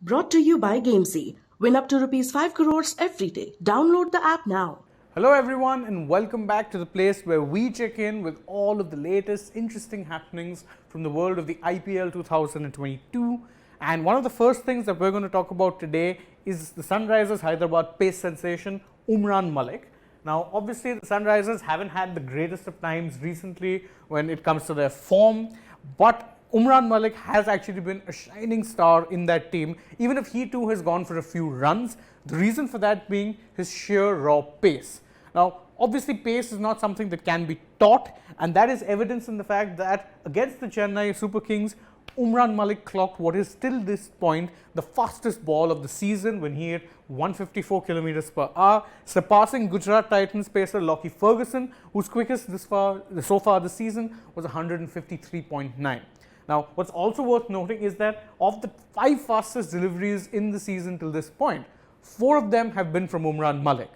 Brought to you by Gamezy. Win up to rupees 5 crores every day. Download the app now. Hello everyone and welcome back to the place where we check in with all of the latest interesting happenings from the world of the IPL 2022. And one of the first things that we're going to talk about today is the Sunrisers Hyderabad pace sensation Umran Malik. Now obviously the Sunrisers haven't had the greatest of times recently when it comes to their form, but Umran Malik has actually been a shining star in that team, even if he too has gone for a few runs. The reason for that being his sheer raw pace. Now, obviously, pace is not something that can be taught, and that is evidence in the fact that against the Chennai Super Kings, Umran Malik clocked what is till this point the fastest ball of the season when he hit 154 kilometers per hour, surpassing Gujarat Titans pacer Lockie Ferguson, whose quickest so far this season was 153.9. Now, what's also worth noting is that of the 5 fastest deliveries in the season till this point, 4 of them have been from Umran Malik.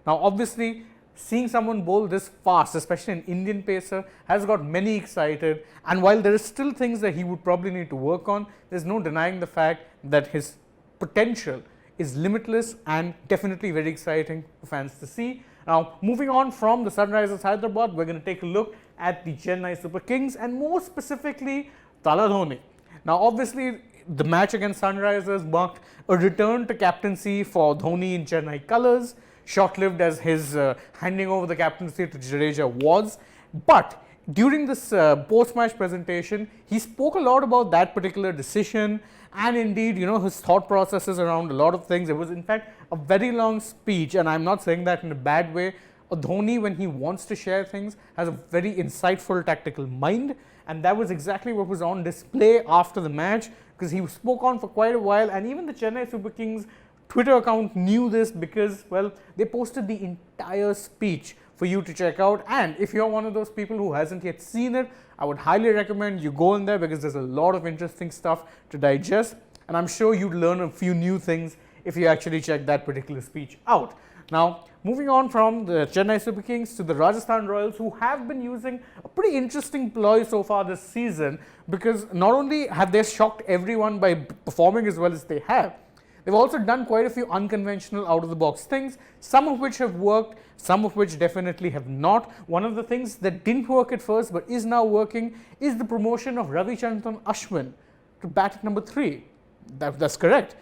Now, obviously, seeing someone bowl this fast, especially an Indian pacer, has got many excited. And while there is still things that he would probably need to work on, there's no denying the fact that his potential is limitless and definitely very exciting for fans to see. Now, moving on from the Sunrisers Hyderabad, we're going to take a look at the Chennai Super Kings and more specifically Tala Dhoni. Now, obviously, the match against Sunrisers marked a return to captaincy for Dhoni in Chennai colours, short-lived as his handing over the captaincy to Jadeja was. But during this post-match presentation, he spoke a lot about that particular decision and indeed, his thought processes around a lot of things. It was in fact a very long speech, and I'm not saying that in a bad way. Dhoni, when he wants to share things, has a very insightful tactical mind, and that was exactly what was on display after the match, because he spoke on for quite a while, and even the Chennai Super Kings Twitter account knew this because, well, they posted the entire speech for you to check out. And if you're one of those people who hasn't yet seen it, I would highly recommend you go in there because there's a lot of interesting stuff to digest, and I'm sure you'd learn a few new things if you actually check that particular speech out. Now, moving on from the Chennai Super Kings to the Rajasthan Royals, who have been using a pretty interesting ploy so far this season, because not only have they shocked everyone by performing as well as they have, they've also done quite a few unconventional out-of-the-box things, some of which have worked, some of which definitely have not. One of the things that didn't work at first but is now working is the promotion of Ravichandran Ashwin to bat at number 3. That's correct.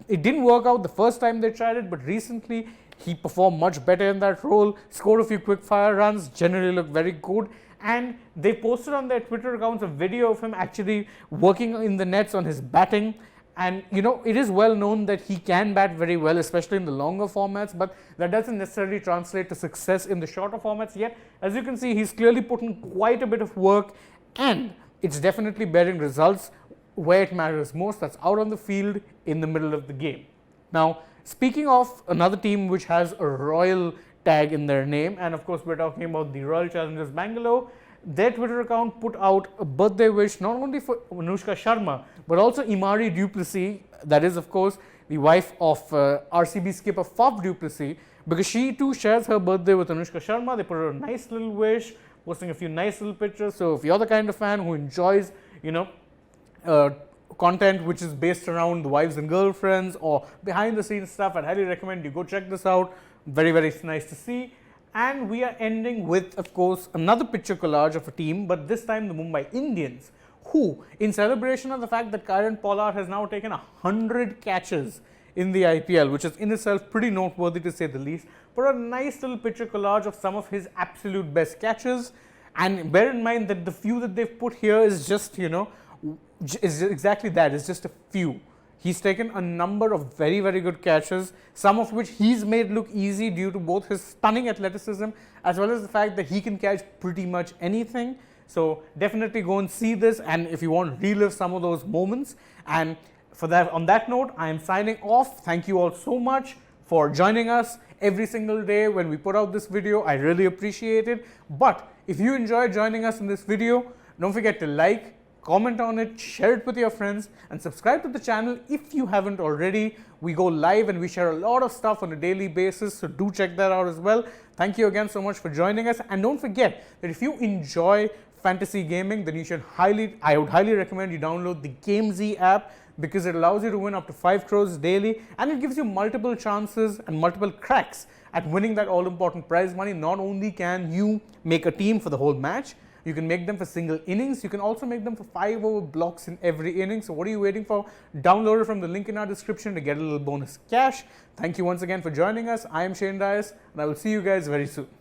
It didn't work out the first time they tried it, but recently he performed much better in that role, scored a few quick fire runs, generally looked very good, and they posted on their Twitter accounts a video of him actually working in the nets on his batting. And it is well known that he can bat very well, especially in the longer formats, but that doesn't necessarily translate to success in the shorter formats yet. As you can see, he's clearly put in quite a bit of work, and it's definitely bearing results where it matters most, that's out on the field in the middle of the game. Now, speaking of another team which has a royal tag in their name, and of course we're talking about the Royal Challengers Bangalore, their Twitter account put out a birthday wish not only for Anushka Sharma but also Imari du Plessis, that is of course the wife of RCB skipper Faf du Plessis, because she too shares her birthday with Anushka Sharma. They put her a nice little wish, posting a few nice little pictures. So if you're the kind of fan who enjoys content which is based around the wives and girlfriends or behind the scenes stuff, I'd highly recommend you go check this out. Very, very nice to see. And we are ending with, of course, another picture collage of a team, but this time the Mumbai Indians, who, in celebration of the fact that Kieron Pollard has now taken 100 catches in the IPL, which is in itself pretty noteworthy to say the least, put a nice little picture collage of some of his absolute best catches. And bear in mind that the few that they've put here is just, is exactly that, it's just a few. He's taken a number of very, very good catches, some of which he's made look easy due to both his stunning athleticism as well as the fact that he can catch pretty much anything. So definitely go and see this, and if you want to relive some of those moments. And for that, on that note, I am signing off. Thank you all so much for joining us every single day when we put out this video. I really appreciate it. But if you enjoy joining us in this video, don't forget to like, comment on it, share it with your friends, and subscribe to the channel if you haven't already. We go live and we share a lot of stuff on a daily basis, so do check that out as well. Thank you again so much for joining us, and don't forget that if you enjoy fantasy gaming, then I would highly recommend you download the Gamezy app, because it allows you to win up to 5 crores daily, and it gives you multiple chances and multiple cracks at winning that all important prize money. Not only can you make a team for the whole match, you can make them for single innings. You can also make them for 5 over blocks in every inning. So what are you waiting for? Download it from the link in our description to get a little bonus cash. Thank you once again for joining us. I am Shane Dias, and I will see you guys very soon.